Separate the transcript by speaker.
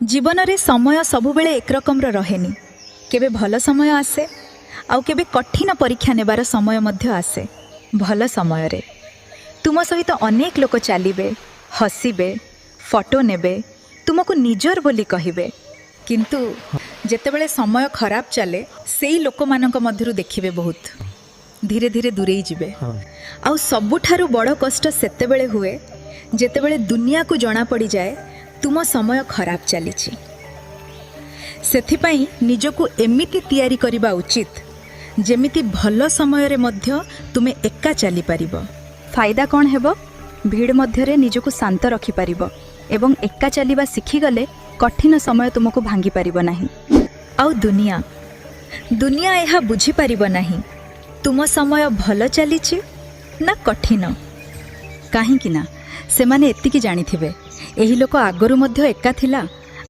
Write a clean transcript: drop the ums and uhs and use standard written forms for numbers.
Speaker 1: जीवन रे समय सबुबेले एक रकम रहेनी। केबे भल समय आसे आउ केबे कठिन परीक्षा नेबार समय मध्य आसे। भल समय रे तुम सहित अनेक लोक चलिबे, हसिबे, फोटो नेबे, तुमको निजर बोली कहिबे। किंतु जेतेबेले समय खराब चले सेई लोक मानक मध्यरु देखिबे बहुत धीरे धीरे दूरेई जिबे। आउ सबुठारु बड़ कष्ट सेतेबेले हुए जेतेबेले दुनिया को जणा पड़ी जाए तुम समय खराब चलीछि। सेथिपाई निजको एमिति तैयारी करिबा उचित जेमिति भल समय रे मध्य तुमे एका चली परिबो।
Speaker 2: फायदा कौन हेबो? भीड़ मध्यरे निजको शांत रखि परिबो एवं एका चलिबा शिखी गले कठिन समय तुमको भांगी परिबो नाही।
Speaker 1: आउ दुनिया एहा बुझी परिबो नाही तुम समय भल चलीछि ना कठिन।
Speaker 2: काहेकि ना सेमाने एतिकी जानिथिबे एही लोक आगरु मध्य एका थिला